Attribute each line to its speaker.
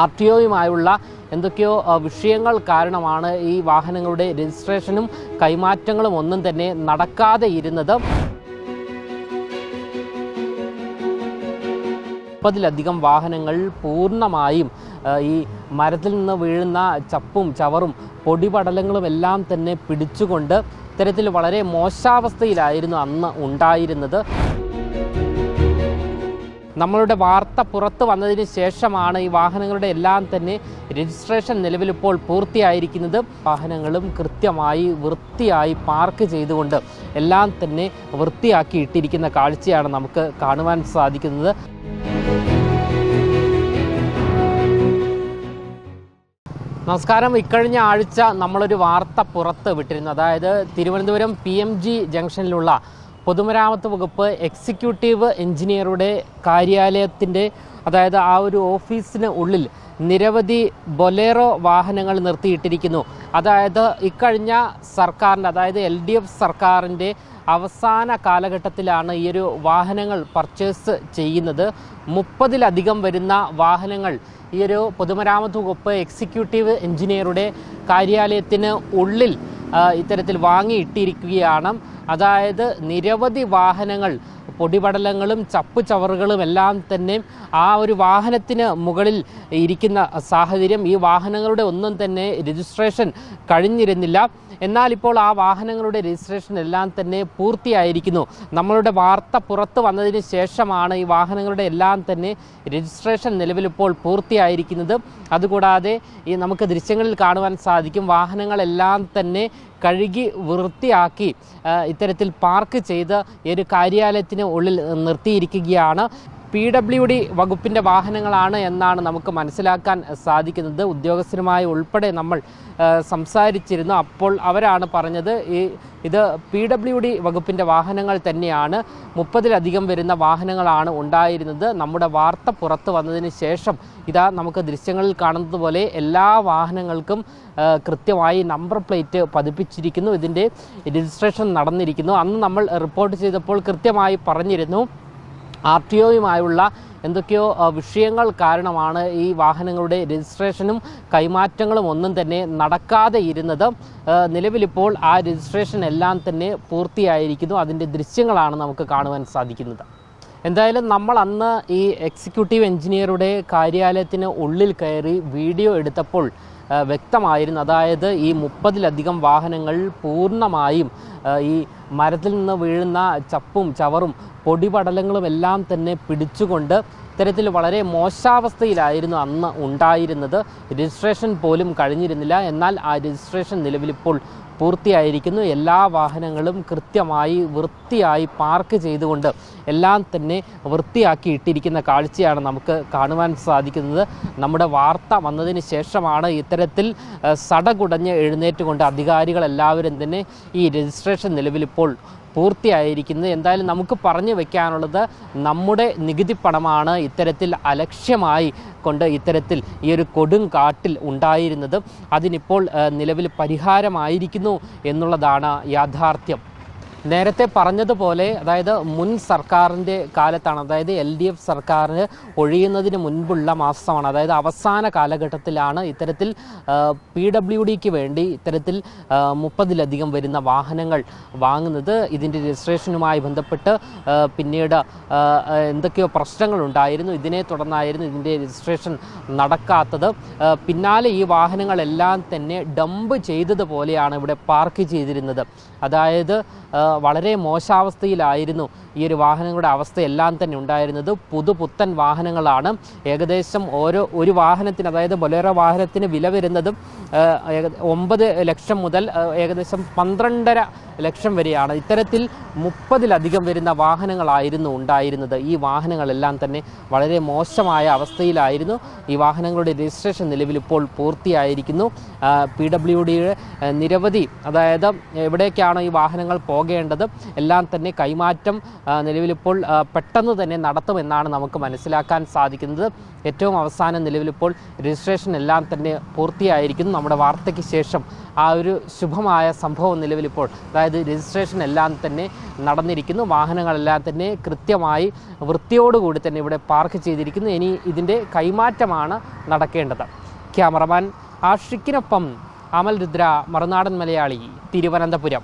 Speaker 1: RTOയുമായുള്ള എന്തൊക്കെയോ വിഷയങ്ങൾ കാരണമാണ് ഈ വാഹനങ്ങളുടെ രജിസ്ട്രേഷനും കൈമാറ്റങ്ങളും ഒന്നും തന്നെ നടക്കാതെ ഇരുന്നത്. 30-ലധികം വാഹനങ്ങൾ പൂർണ്ണമായും ഈ മരത്തിൽ നിന്ന് വീഴുന്ന ചപ്പും ചവറും പൊടിപടലങ്ങളും എല്ലാം തന്നെ പിടിച്ചുകൊണ്ട് ഇത്തരത്തിൽ വളരെ മോശാവസ്ഥയിലായിരുന്നു അന്ന് ഉണ്ടായിരുന്നത്. നമ്മളുടെ വാർത്ത പുറത്തു വന്നതിന് ശേഷമാണ് ഈ വാഹനങ്ങളുടെ എല്ലാം തന്നെ രജിസ്ട്രേഷൻ നിലവിലിപ്പോൾ പൂർത്തിയായിരിക്കുന്നത്. വാഹനങ്ങളും കൃത്യമായി വൃത്തിയായി പാർക്ക് ചെയ്തുകൊണ്ട് എല്ലാം തന്നെ വൃത്തിയാക്കി ഇട്ടിരിക്കുന്ന കാഴ്ചയാണ് നമുക്ക് കാണുവാൻ സാധിക്കുന്നത്. നമസ്കാരം. ഇക്കഴിഞ്ഞ ആഴ്ച നമ്മളൊരു വാർത്ത പുറത്ത് വിട്ടിരുന്നു. അതായത് തിരുവനന്തപുരം PMG ജംഗ്ഷനിലുള്ള പൊതുമരാമത്ത് വകുപ്പ് എക്സിക്യൂട്ടീവ് എഞ്ചിനീയറുടെ കാര്യാലയത്തിൻ്റെ അതായത് ആ ഒരു ഓഫീസിന് ഉള്ളിൽ നിരവധി ബൊലേറോ വാഹനങ്ങൾ നിർത്തിയിട്ടിരിക്കുന്നു. അതായത് ഇക്കഴിഞ്ഞ സർക്കാരിൻ്റെ അതായത് LDF സർക്കാരിൻ്റെ അവസാന കാലഘട്ടത്തിലാണ് ഈ ഒരു വാഹനങ്ങൾ പർച്ചേസ് ചെയ്യുന്നത്. 30-ലധികം വരുന്ന വാഹനങ്ങൾ ഈ ഒരു പൊതുമരാമത്ത് വകുപ്പ് എക്സിക്യൂട്ടീവ് എഞ്ചിനീയറുടെ കാര്യാലയത്തിന് ഉള്ളിൽ ഇത്തരത്തിൽ വാങ്ങിയിട്ടിരിക്കുകയാണ്. അതായത് നിരവധി വാഹനങ്ങൾ പൊടിപടലങ്ങളും ചപ്പ് ചവറുകളും എല്ലാം തന്നെ ആ ഒരു വാഹനത്തിന് മുകളിൽ ഇരിക്കുന്ന സാഹചര്യം. ഈ വാഹനങ്ങളുടെ ഒന്നും തന്നെ രജിസ്ട്രേഷൻ കഴിഞ്ഞിരുന്നില്ല. എന്നാൽ ഇപ്പോൾ ആ വാഹനങ്ങളുടെ രജിസ്ട്രേഷൻ എല്ലാം തന്നെ പൂർത്തിയായിരിക്കുന്നു. നമ്മളുടെ വാർത്ത പുറത്തു വന്നതിന് ശേഷമാണ് ഈ വാഹനങ്ങളുടെ എല്ലാം തന്നെ രജിസ്ട്രേഷൻ നിലവിലിപ്പോൾ പൂർത്തിയായിരിക്കുന്നത്. അതുകൂടാതെ ഈ നമുക്ക് ദൃശ്യങ്ങളിൽ കാണുവാൻ സാധിക്കും വാഹനങ്ങളെല്ലാം തന്നെ കഴുകി വൃത്തിയാക്കി ഇത്തരത്തിൽ പാർക്ക് ചെയ്ത് ഈ ഒരു കാര്യാലയത്തിന് ഉള്ളിൽ നിർത്തിയിരിക്കുകയാണ്. PWD വകുപ്പിൻ്റെ വാഹനങ്ങളാണ് എന്നാണ് നമുക്ക് മനസ്സിലാക്കാൻ സാധിക്കുന്നത്. ഉദ്യോഗസ്ഥരുമായി ഉൾപ്പെടെ നമ്മൾ സംസാരിച്ചിരുന്നു. അപ്പോൾ അവരാണ് പറഞ്ഞത് ഇത് PWD വകുപ്പിൻ്റെ വാഹനങ്ങൾ തന്നെയാണ്. 30-ലധികം വരുന്ന വാഹനങ്ങളാണ് ഉണ്ടായിരുന്നത്. നമ്മുടെ വാർത്ത പുറത്ത് വന്നതിന് ശേഷം ഇതാ നമുക്ക് ദൃശ്യങ്ങളിൽ കാണുന്നത് പോലെ എല്ലാ വാഹനങ്ങൾക്കും കൃത്യമായി നമ്പർ പ്ലേറ്റ് പതിപ്പിച്ചിരിക്കുന്നു. ഇതിൻ്റെ രജിസ്ട്രേഷൻ നടന്നിരിക്കുന്നു. അന്ന് നമ്മൾ റിപ്പോർട്ട് ചെയ്തപ്പോൾ കൃത്യമായി പറഞ്ഞിരുന്നു RTOയുമായുള്ള എന്തൊക്കെയോ വിഷയങ്ങൾ കാരണമാണ് ഈ വാഹനങ്ങളുടെ രജിസ്ട്രേഷനും കൈമാറ്റങ്ങളും ഒന്നും തന്നെ നടക്കാതെ ഇരുന്നത്. നിലവിലിപ്പോൾ ആ രജിസ്ട്രേഷൻ എല്ലാം തന്നെ പൂർത്തിയായിരിക്കുന്നു. അതിൻ്റെ ദൃശ്യങ്ങളാണ് നമുക്ക് കാണുവാൻ സാധിക്കുന്നത്. എന്തായാലും നമ്മൾ അന്ന് ഈ എക്സിക്യൂട്ടീവ് എഞ്ചിനീയറുടെ കാര്യാലയത്തിന് ഉള്ളിൽ കയറി വീഡിയോ എടുത്തപ്പോൾ വ്യക്തമായിരുന്നു. അതായത് ഈ 30-ലധികം വാഹനങ്ങൾ പൂർണ്ണമായും ഈ മരത്തിൽ നിന്ന് വീഴുന്ന ചപ്പും ചവറും പൊടിപടലങ്ങളും എല്ലാം തന്നെ പിടിച്ചുകൊണ്ട് ഇത്തരത്തിൽ വളരെ മോശാവസ്ഥയിലായിരുന്നു അന്ന് ഉണ്ടായിരുന്നത്. രജിസ്ട്രേഷൻ പോലും കഴിഞ്ഞിരുന്നില്ല. എന്നാൽ ആ രജിസ്ട്രേഷൻ നിലവിലിപ്പോൾ പൂർത്തിയായിരിക്കുന്നു. എല്ലാ വാഹനങ്ങളും കൃത്യമായി വൃത്തിയായി പാർക്ക് ചെയ്തുകൊണ്ട് എല്ലാം തന്നെ വൃത്തിയാക്കി ഇട്ടിരിക്കുന്ന കാഴ്ചയാണ് നമുക്ക് കാണുവാൻ സാധിക്കുന്നത്. നമ്മുടെ വാർത്ത വന്നതിന് ശേഷമാണ് ഇത്തരത്തിൽ സടകുടഞ്ഞ് എഴുന്നേറ്റുകൊണ്ട് അധികാരികളെല്ലാവരും തന്നെ ഈ രജിസ്ട്രേഷൻ നിലവിലിപ്പോൾ പൂർത്തിയായിരിക്കുന്നത്. എന്തായാലും നമുക്ക് പറഞ്ഞു വയ്ക്കാനുള്ളത് നമ്മുടെ നികുതി പണമാണ് ഇത്തരത്തിൽ അലക്ഷ്യമായി കൊണ്ട് ഇത്തരത്തിൽ ഈ ഒരു കൊടും കാട്ടിൽ ഉണ്ടായിരുന്നത്. അതിനിപ്പോൾ നിലവിൽ പരിഹാരമായിരിക്കുന്നു എന്നുള്ളതാണ് യാഥാർത്ഥ്യം. നേരത്തെ പറഞ്ഞതുപോലെ അതായത് മുൻ സർക്കാരിൻ്റെ കാലത്താണ്, അതായത് LDF സർക്കാരിന് ഒഴിയുന്നതിന് മുൻപുള്ള മാസമാണ്, അതായത് അവസാന കാലഘട്ടത്തിലാണ് ഇത്തരത്തിൽ PWDക്ക് വേണ്ടി ഇത്തരത്തിൽ 30-ലധികം വരുന്ന വാഹനങ്ങൾ വാങ്ങുന്നത്. ഇതിൻ്റെ രജിസ്ട്രേഷനുമായി ബന്ധപ്പെട്ട് പിന്നീട് എന്തൊക്കെയോ പ്രശ്നങ്ങളുണ്ടായിരുന്നു. ഇതിനെ തുടർന്നായിരുന്നു ഇതിൻ്റെ രജിസ്ട്രേഷൻ നടക്കാത്തത്. പിന്നാലെ ഈ വാഹനങ്ങളെല്ലാം തന്നെ ഡംപ് ചെയ്തതുപോലെയാണ് ഇവിടെ പാർക്ക് ചെയ്തിരുന്നത്. അതായത് വളരെ മോശാവസ്ഥയിലായിരുന്നു ഈ ഒരു വാഹനങ്ങളുടെ അവസ്ഥയെല്ലാം തന്നെ ഉണ്ടായിരുന്നത്. പുതുപുത്തൻ വാഹനങ്ങളാണ്. ഏകദേശം ഒരു വാഹനത്തിന്, അതായത് ബൊലേറോ വാഹനത്തിന് വില വരുന്നതും 9 ലക്ഷം മുതൽ ഏകദേശം 12.5 ലക്ഷം വരെയാണ്. ഇത്തരത്തിൽ 30-ലധികം വരുന്ന വാഹനങ്ങളായിരുന്നു ഉണ്ടായിരുന്നത്. ഈ വാഹനങ്ങളെല്ലാം തന്നെ വളരെ മോശമായ അവസ്ഥയിലായിരുന്നു. ഈ വാഹനങ്ങളുടെ രജിസ്ട്രേഷൻ നിലവിലിപ്പോൾ പൂർത്തിയായിരിക്കുന്നു. PWDയുടെ നിരവധി, അതായത് എവിടേക്കാണോ ഈ വാഹനങ്ങൾ പോകേണ്ടത് നടക്കേണ്ടത്. എല്ലാം തന്നെ കൈമാറ്റം നിലവിലിപ്പോൾ പെട്ടെന്ന് തന്നെ നടത്തുമെന്നാണ് നമുക്ക് മനസ്സിലാക്കാൻ സാധിക്കുന്നത്. ഏറ്റവും അവസാനം നിലവിലിപ്പോൾ രജിസ്ട്രേഷൻ എല്ലാം തന്നെ പൂർത്തിയായിരിക്കുന്നു. നമ്മുടെ വാർത്തയ്ക്ക് ശേഷം ആ ഒരു ശുഭമായ സംഭവം നിലവിലിപ്പോൾ, അതായത് രജിസ്ട്രേഷൻ എല്ലാം തന്നെ നടന്നിരിക്കുന്നു. വാഹനങ്ങളെല്ലാം തന്നെ കൃത്യമായി വൃത്തിയോടുകൂടി തന്നെ ഇവിടെ പാർക്ക് ചെയ്തിരിക്കുന്നു. ഇനി ഇതിൻ്റെ കൈമാറ്റമാണ് നടക്കേണ്ടത്. ക്യാമറമാൻ ആഷിക്കിനൊപ്പം അമൽ രുദ്ര, മറുനാടൻ മലയാളി, തിരുവനന്തപുരം.